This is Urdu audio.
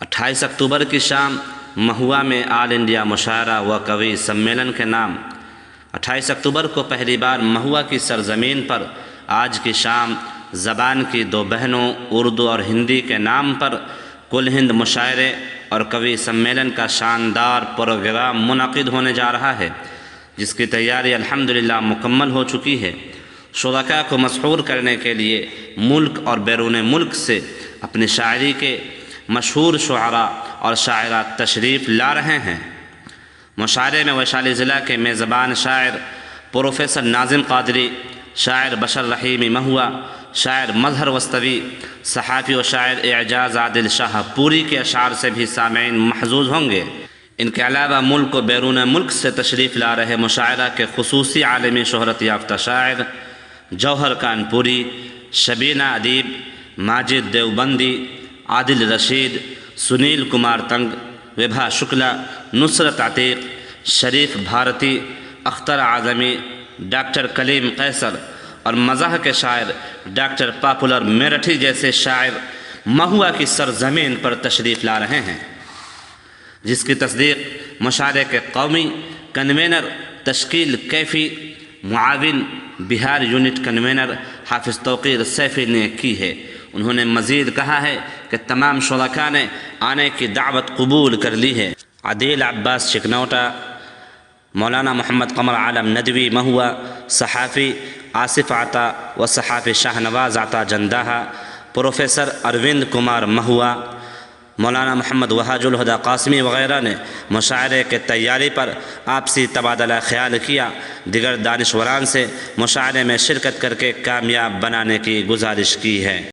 28 اکتوبر کی شام مہوا میں آل انڈیا مشاعرہ و قوی سمیلن کے نام 28 اکتوبر کو پہلی بار مہوا کی سرزمین پر آج کی شام زبان کی دو بہنوں اردو اور ہندی کے نام پر کل ہند مشاعرے اور قوی سمیلن کا شاندار پروگرام منعقد ہونے جا رہا ہے، جس کی تیاری الحمدللہ مکمل ہو چکی ہے۔ شرکاء کو مسحور کرنے کے لیے ملک اور بیرون ملک سے اپنی شاعری کے مشہور شعراء اور شاعرات تشریف لا رہے ہیں۔ مشاعرے میں ویشالی ضلع کے میزبان شاعر پروفیسر ناظم قادری، شاعر بشر رحیمی مہوا، شاعر مظہر وسطوی، صحافی و شاعر اعجاز عادل شاہ پوری کے اشعار سے بھی سامعین محظوظ ہوں گے۔ ان کے علاوہ ملک و بیرون ملک سے تشریف لا رہے مشاعرہ کے خصوصی عالمی شہرت یافتہ شاعر جوہر کانپوری، شبینہ ادیب، ماجد دیوبندی، عادل رشید، سنیل کمار تنگ، وبھا شکلا، نصرت عتیق، شریف بھارتی، اختر اعظمی، ڈاکٹر کلیم قیصر اور مزاح کے شاعر ڈاکٹر پاپولر میرٹھی جیسے شاعر مہوا کی سرزمین پر تشریف لا رہے ہیں، جس کی تصدیق مشاعرے کے قومی کنوینر تشکیل کیفی معاون بہار یونٹ کنوینر حافظ توقیر سیفی نے کی ہے۔ انہوں نے مزید کہا ہے کہ تمام شرکاء نے آنے کی دعوت قبول کر لی ہے۔ عدیل عباس چکنوٹا، مولانا محمد قمر عالم ندوی مہوا، صحافی آصف عطا و صحافی شاہ نواز عطا جنداہا، پروفیسر اروند کمار مہوا، مولانا محمد وہاج الہدیٰ قاسمی وغیرہ نے مشاعرے کے تیاری پر آپسی تبادلہ خیال کیا۔ دیگر دانشوران سے مشاعرے میں شرکت کر کے کامیاب بنانے کی گزارش کی ہے۔